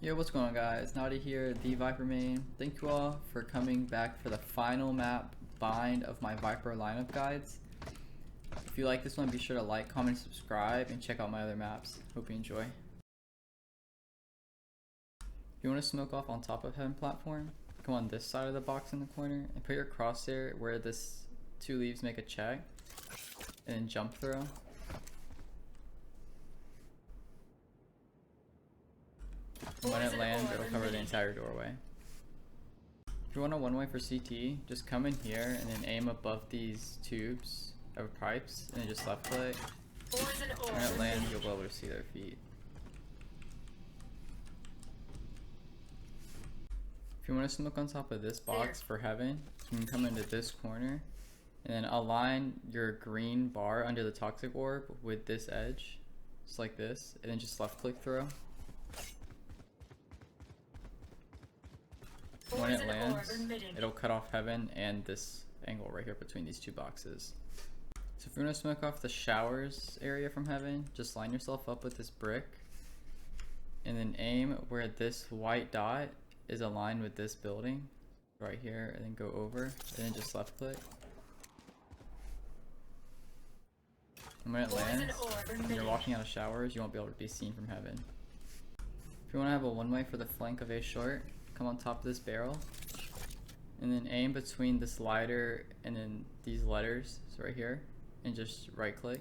Yo, what's going on, guys? Naughty here, the ViPER main. Thank you all for coming back for the final map bind of my ViPER lineup guides. If you like this one, be sure to like, comment, subscribe, and check out my other maps. Hope you enjoy. If you want to smoke off on top of Heaven platform, come on this side of the box in the corner and put your crosshair where this two leaves make a check, and then jump throw. When it lands, it'll cover the entire doorway. If you want a one-way for CT, just come in here and then aim above these tubes of pipes and then just left click. When it lands, you'll be able to see their feet. If you want to smoke on top of this box for Heaven, you can come into this corner and then align your green bar under the toxic orb with this edge, just like this, and then just left click throw. When it lands, it'll cut off Heaven and this angle right here between these two boxes. So if you're gonna smoke off the showers area from Heaven, just line yourself up with this brick and then aim where this white dot is aligned with this building right here, and then go over and then just left click. And when it lands, when you're walking out of showers, you won't be able to be seen from Heaven. If you want to have a one-way for the flank of A short, come on top of this barrel and then aim between this lighter and then these letters, so right here, and just right click.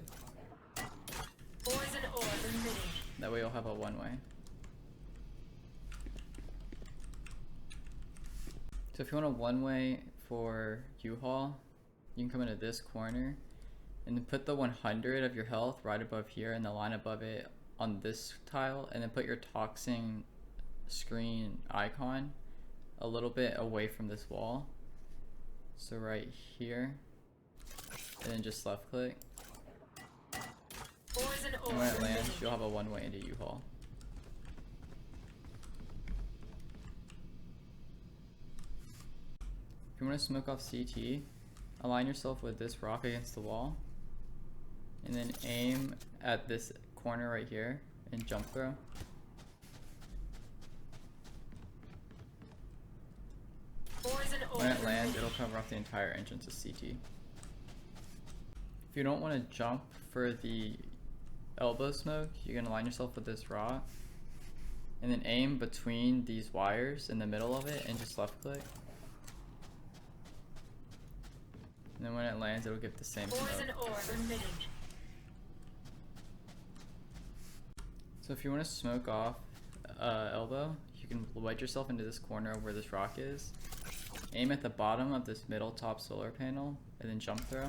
That way you'll have a one-way. So if you want a one-way for U-Haul, you can come into this corner and then put the 100 of your health right above here and the line above it on this tile, and then put your toxin screen icon a little bit away from this wall, so right here, and then just left click. And when it lands, you'll have a one-way into U-Haul. If you want to smoke off CT, align yourself with this rock against the wall and then aim at this corner right here and jump throw. When it lands, it'll cover off the entire entrance of CT. If you don't want to jump for the elbow smoke, you can align yourself with this rock and then aim between these wires in the middle of it and just left click. And then when it lands, it'll give the same smoke. So if you want to smoke off elbow, you can wedge yourself into this corner where this rock is. Aim at the bottom of this middle top solar panel and then jump throw.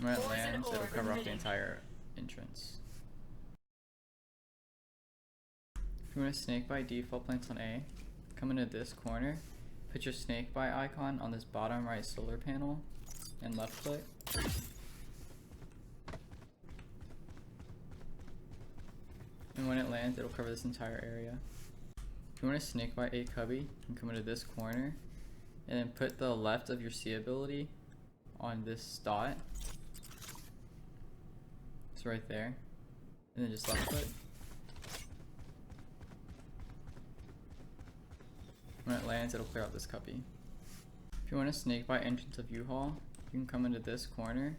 When it lands, it'll cover off the entire entrance. If you want to snakebite default plants on A, come into this corner, put your snakebite icon on this bottom right solar panel and left click. And when it lands, it'll cover this entire area. If you want to snakebite a cubby, you can come into this corner and then put the left of your C ability on this dot. It's right there. And then just left click. When it lands, it'll clear out this cubby. If you want to snakebite entrance of U-Haul, you can come into this corner,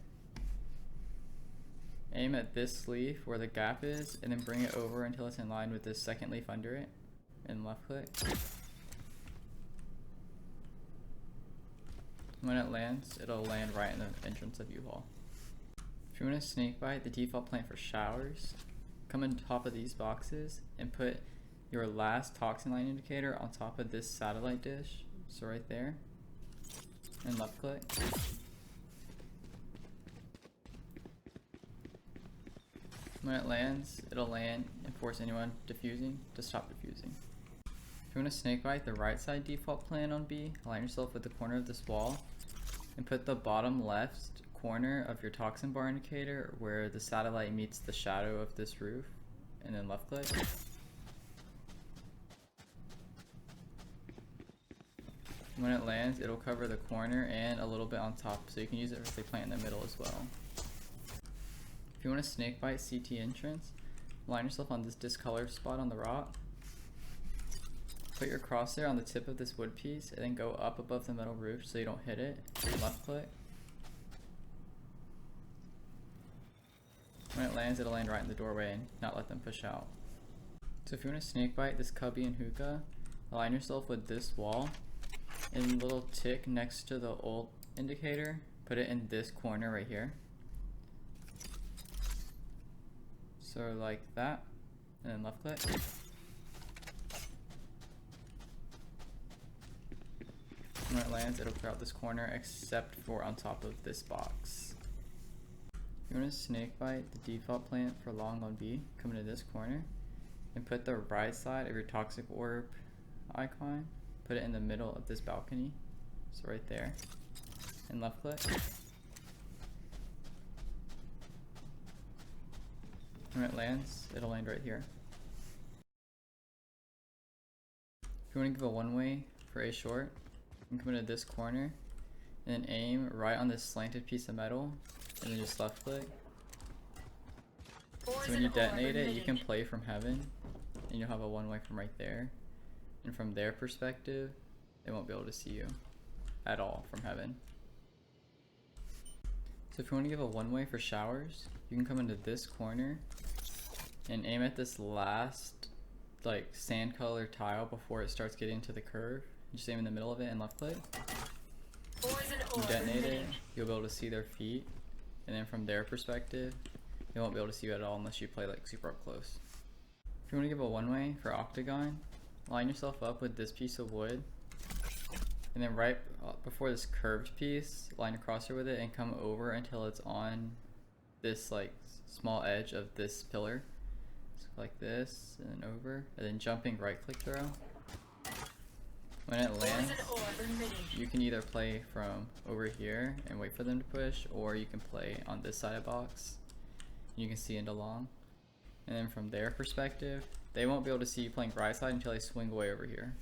aim at this leaf where the gap is, and then bring it over until it's in line with this second leaf under it, and left click. When it lands, it'll land right in the entrance of U-Haul. If you want to snakebite the default plant for showers, come on top of these boxes and put your last toxin line indicator on top of this satellite dish, so right there, and left click. When it lands, it'll land and force anyone diffusing to stop diffusing. If you want to snakebite the right side default plan on B, align yourself with the corner of this wall and put the bottom left corner of your toxin bar indicator where the satellite meets the shadow of this roof, and then left click. When it lands, it'll cover the corner and a little bit on top, so you can use it if they plant in the middle as well. If you want a snakebite CT entrance, line yourself on this discolored spot on the rock. Put your crosshair on the tip of this wood piece and then go up above the metal roof so you don't hit it. Left click. When it lands, it'll land right in the doorway and not let them push out. So if you want to snakebite this cubby and hookah, align yourself with this wall and a little tick next to the ult indicator. Put it in this corner right here. So like that, and then left click. When it lands, it'll clear out this corner except for on top of this box. If you want to snakebite the default plant for long on B, come into this corner and put the right side of your toxic orb icon, put it in the middle of this balcony, so right there, and left click. When it lands, it'll land right here. If you want to give a one-way for A short, you can come into this corner and then aim right on this slanted piece of metal and then just left click. So when you detonate it, you can play from heaven and you'll have a one-way from right there. And from their perspective, they won't be able to see you at all from heaven. So if you want to give a one-way for showers, you can come into this corner and aim at this last like sand color tile before it starts getting to the curve. Just aim in the middle of it and left click. You detonate it, you'll be able to see their feet, and then from their perspective, they won't be able to see you at all unless you play like super up close. If you want to give a one-way for Octagon, line yourself up with this piece of wood, and then right before this curved piece, line a crosshair with it and come over until it's on this like small edge of this pillar. So like this, and then over, and then jumping right click throw. When it lands, you can either play from over here and wait for them to push, or you can play on this side of the box. You can see into long. And then from their perspective, they won't be able to see you playing right side until they swing away over here.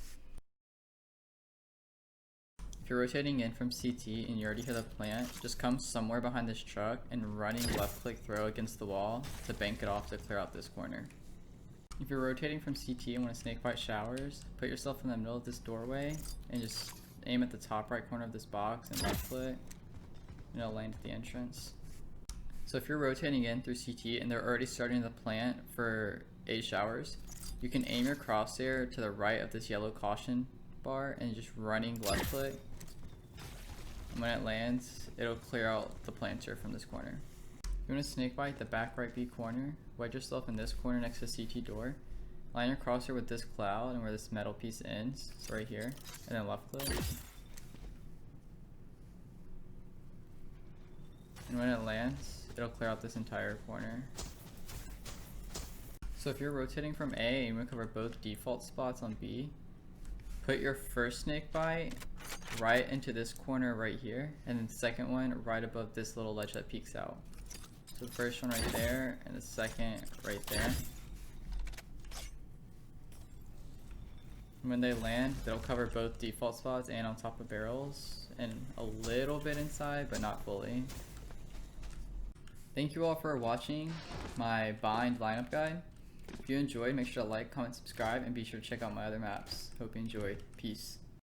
If you're rotating in from CT and you already hit a plant, just come somewhere behind this truck and running left click throw against the wall to bank it off to clear out this corner. If you're rotating from CT and want to snakebite showers, put yourself in the middle of this doorway and just aim at the top right corner of this box and left click, and it'll land at the entrance. So if you're rotating in through CT and they're already starting the plant for A showers, you can aim your crosshair to the right of this yellow caution bar and just running left click. And when it lands, it'll clear out the planter from this corner. If you want to snakebite the back right B corner, wedge yourself in this corner next to CT door. Line your crosshair with this cloud and where this metal piece ends, so right here, and then left click. And when it lands, it'll clear out this entire corner. So if you're rotating from A and you want to cover both default spots on B, put your first snakebite right into this corner right here, and then the second one right above this little ledge that peeks out. So the first one right there, and the second right there. And when they land, they'll cover both default spots and on top of barrels, and a little bit inside, but not fully. Thank you all for watching my BiND lineup guide. If you enjoyed, make sure to like, comment, subscribe, and be sure to check out my other maps. Hope you enjoyed. Peace.